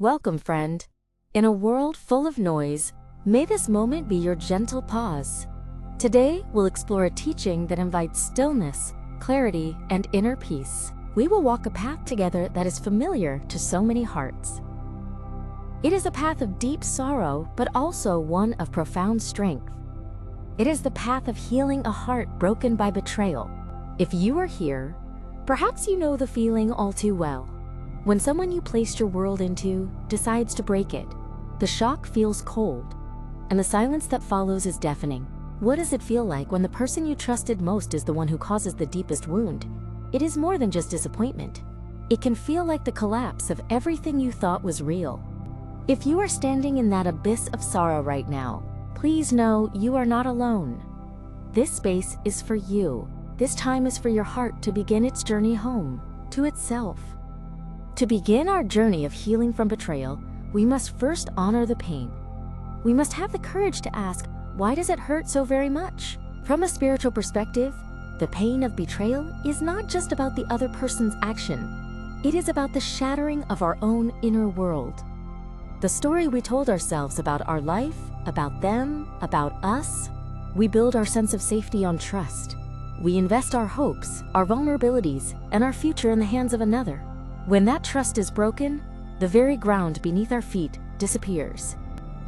Welcome, friend. In a world full of noise, may this moment be your gentle pause. Today, we'll explore a teaching that invites stillness, clarity, and inner peace. We will walk a path together that is familiar to so many hearts. It is a path of deep sorrow, but also one of profound strength. It is the path of healing a heart broken by betrayal. If you are here, perhaps you know the feeling all too well. When someone you placed your world into decides to break it, the shock feels cold, and the silence that follows is deafening. What does it feel like when the person you trusted most is the one who causes the deepest wound? It is more than just disappointment. It can feel like the collapse of everything you thought was real. If you are standing in that abyss of sorrow right now, please know you are not alone. This space is for you. This time is for your heart to begin its journey home, to itself. To begin our journey of healing from betrayal, we must first honor the pain. We must have the courage to ask, why does it hurt so very much? From a spiritual perspective, the pain of betrayal is not just about the other person's action. It is about the shattering of our own inner world. The story we told ourselves about our life, about them, about us. We build our sense of safety on trust. We invest our hopes, our vulnerabilities, and our future in the hands of another. When that trust is broken, the very ground beneath our feet disappears.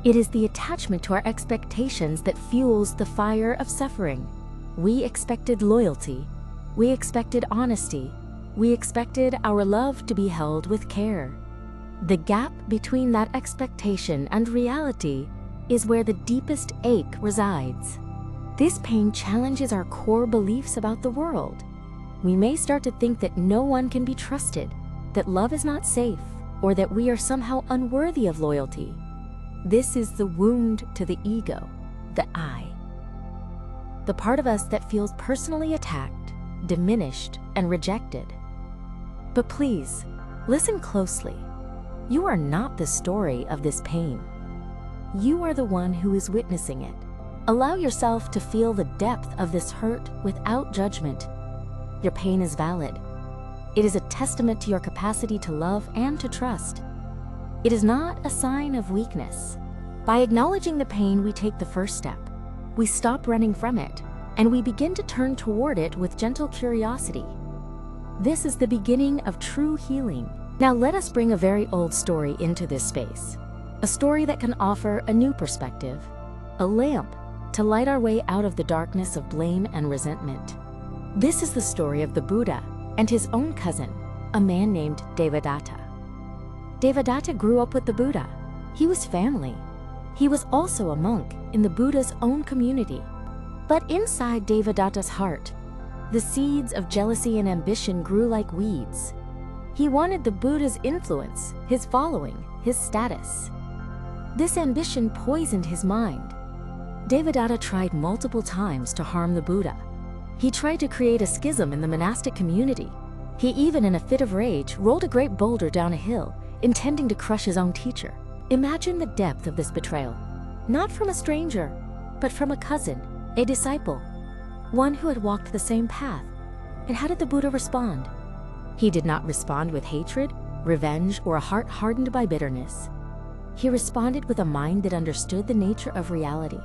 It is the attachment to our expectations that fuels the fire of suffering. We expected loyalty. We expected honesty. We expected our love to be held with care. The gap between that expectation and reality is where the deepest ache resides. This pain challenges our core beliefs about the world. We may start to think that no one can be trusted, that love is not safe, or that we are somehow unworthy of loyalty. This is the wound to the ego, the I. The part of us that feels personally attacked, diminished, and rejected. But please, listen closely. You are not the story of this pain. You are the one who is witnessing it. Allow yourself to feel the depth of this hurt without judgment. Your pain is valid. It is a testament to your capacity to love and to trust. It is not a sign of weakness. By acknowledging the pain, we take the first step. We stop running from it, and we begin to turn toward it with gentle curiosity. This is the beginning of true healing. Now let us bring a very old story into this space. A story that can offer a new perspective, a lamp to light our way out of the darkness of blame and resentment. This is the story of the Buddha and his own cousin, a man named Devadatta. Devadatta grew up with the Buddha. He was family. He was also a monk in the Buddha's own community. But inside Devadatta's heart, the seeds of jealousy and ambition grew like weeds. He wanted the Buddha's influence, his following, his status. This ambition poisoned his mind. Devadatta tried multiple times to harm the Buddha. He tried to create a schism in the monastic community. He even, in a fit of rage, rolled a great boulder down a hill, intending to crush his own teacher. Imagine the depth of this betrayal. Not from a stranger, but from a cousin, a disciple, one who had walked the same path. And how did the Buddha respond? He did not respond with hatred, revenge, or a heart hardened by bitterness. He responded with a mind that understood the nature of reality.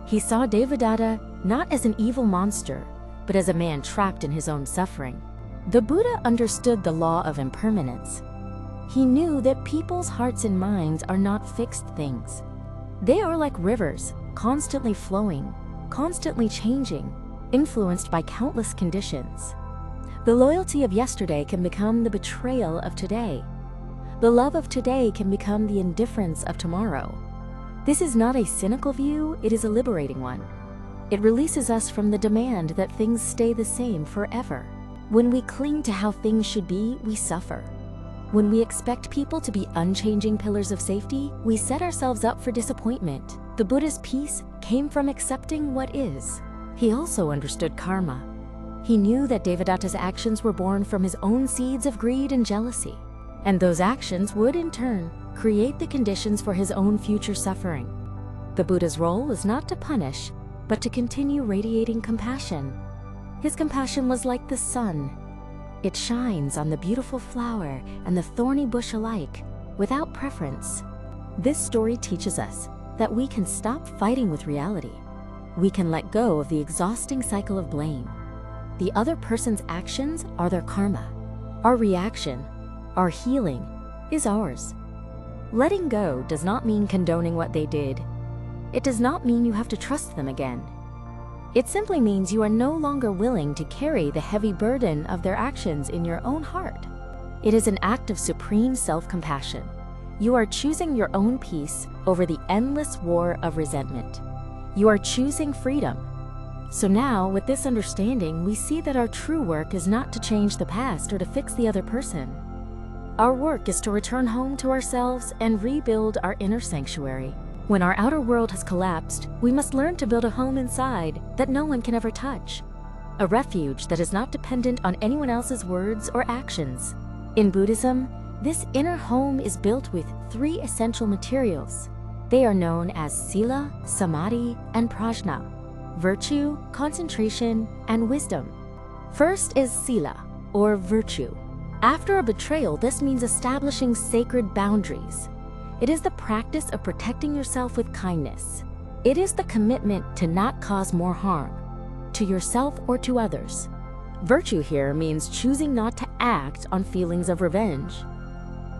He saw Devadatta not as an evil monster, but as a man trapped in his own suffering. The Buddha understood the law of impermanence. He knew that people's hearts and minds are not fixed things. They are like rivers, constantly flowing, constantly changing, influenced by countless conditions. The loyalty of yesterday can become the betrayal of today. The love of today can become the indifference of tomorrow. This is not a cynical view, it is a liberating one. It releases us from the demand that things stay the same forever. When we cling to how things should be, we suffer. When we expect people to be unchanging pillars of safety, we set ourselves up for disappointment. The Buddha's peace came from accepting what is. He also understood karma. He knew that Devadatta's actions were born from his own seeds of greed and jealousy, and those actions would, in turn, create the conditions for his own future suffering. The Buddha's role was not to punish, but to continue radiating compassion. His compassion was like the sun. It shines on the beautiful flower and the thorny bush alike, without preference. This story teaches us that we can stop fighting with reality. We can let go of the exhausting cycle of blame. The other person's actions are their karma. Our reaction, our healing, is ours. Letting go does not mean condoning what they did. It does not mean you have to trust them again. It simply means you are no longer willing to carry the heavy burden of their actions in your own heart. It is an act of supreme self-compassion. You are choosing your own peace over the endless war of resentment. You are choosing freedom. So now, with this understanding, we see that our true work is not to change the past or to fix the other person. Our work is to return home to ourselves and rebuild our inner sanctuary. When our outer world has collapsed, we must learn to build a home inside that no one can ever touch. A refuge that is not dependent on anyone else's words or actions. In Buddhism, this inner home is built with 3 essential materials. They are known as sila, samadhi, and prajna: virtue, concentration, and wisdom. First is sila, or virtue. After a betrayal, this means establishing sacred boundaries. It is the practice of protecting yourself with kindness. It is the commitment to not cause more harm, to yourself or to others. Virtue here means choosing not to act on feelings of revenge.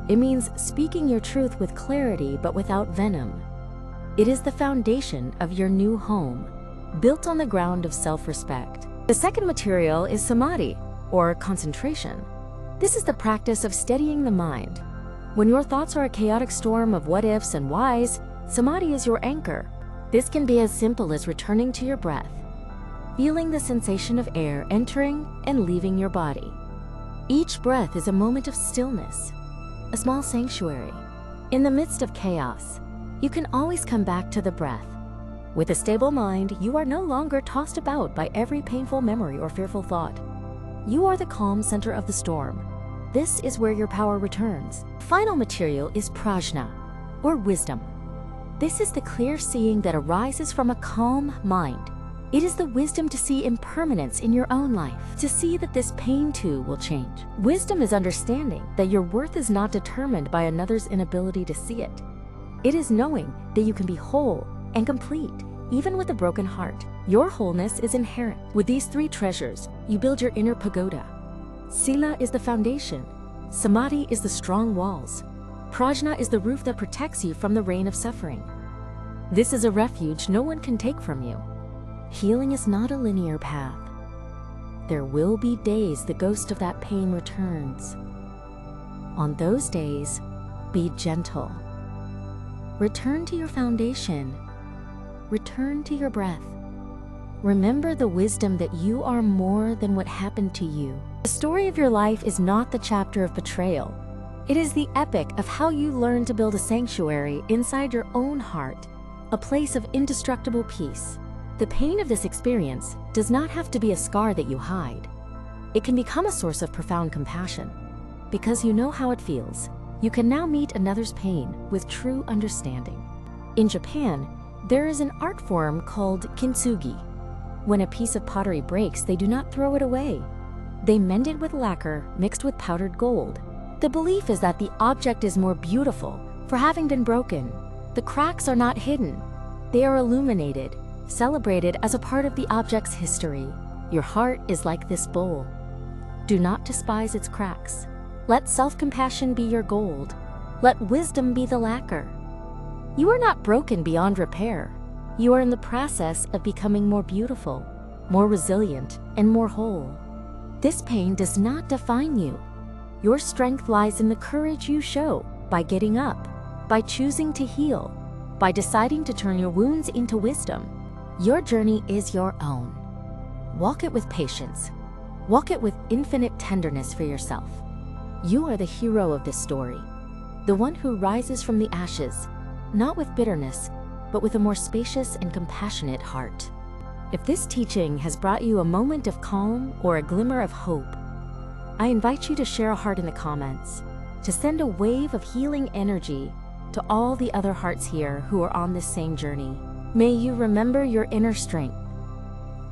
It means speaking your truth with clarity but without venom. It is the foundation of your new home, built on the ground of self-respect. The second material is samadhi, or concentration. This is the practice of steadying the mind. When your thoughts are a chaotic storm of what-ifs and whys, samadhi is your anchor. This can be as simple as returning to your breath, feeling the sensation of air entering and leaving your body. Each breath is a moment of stillness, a small sanctuary. In the midst of chaos, you can always come back to the breath. With a stable mind, you are no longer tossed about by every painful memory or fearful thought. You are the calm center of the storm. This is where your power returns. Final material is prajna, or wisdom. This is the clear seeing that arises from a calm mind. It is the wisdom to see impermanence in your own life, to see that this pain too will change. Wisdom is understanding that your worth is not determined by another's inability to see it. It is knowing that you can be whole and complete, even with a broken heart. Your wholeness is inherent. With these 3 treasures, you build your inner pagoda. Sila is the foundation. Samadhi is the strong walls. Prajna is the roof that protects you from the rain of suffering. This is a refuge no one can take from you. Healing is not a linear path. There will be days the ghost of that pain returns. On those days, be gentle. Return to your foundation. Return to your breath. Remember the wisdom that you are more than what happened to you. The story of your life is not the chapter of betrayal. It is the epic of how you learn to build a sanctuary inside your own heart, a place of indestructible peace. The pain of this experience does not have to be a scar that you hide. It can become a source of profound compassion. Because you know how it feels, you can now meet another's pain with true understanding. In Japan, there is an art form called Kintsugi. When a piece of pottery breaks, they do not throw it away. They mend it with lacquer mixed with powdered gold. The belief is that the object is more beautiful for having been broken. The cracks are not hidden. They are illuminated, celebrated as a part of the object's history. Your heart is like this bowl. Do not despise its cracks. Let self-compassion be your gold. Let wisdom be the lacquer. You are not broken beyond repair. You are in the process of becoming more beautiful, more resilient, and more whole. This pain does not define you. Your strength lies in the courage you show by getting up, by choosing to heal, by deciding to turn your wounds into wisdom. Your journey is your own. Walk it with patience. Walk it with infinite tenderness for yourself. You are the hero of this story, the one who rises from the ashes, not with bitterness, but with a more spacious and compassionate heart. If this teaching has brought you a moment of calm or a glimmer of hope, I invite you to share a heart in the comments, to send a wave of healing energy to all the other hearts here who are on this same journey. May you remember your inner strength.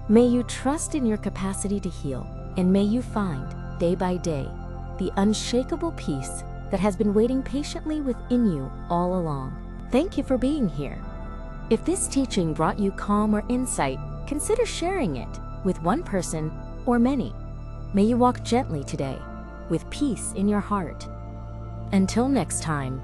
May you trust in your capacity to heal, and may you find, day by day, the unshakable peace that has been waiting patiently within you all along. Thank you for being here. If this teaching brought you calm or insight, consider sharing it with one person or many. May you walk gently today, with peace in your heart. Until next time.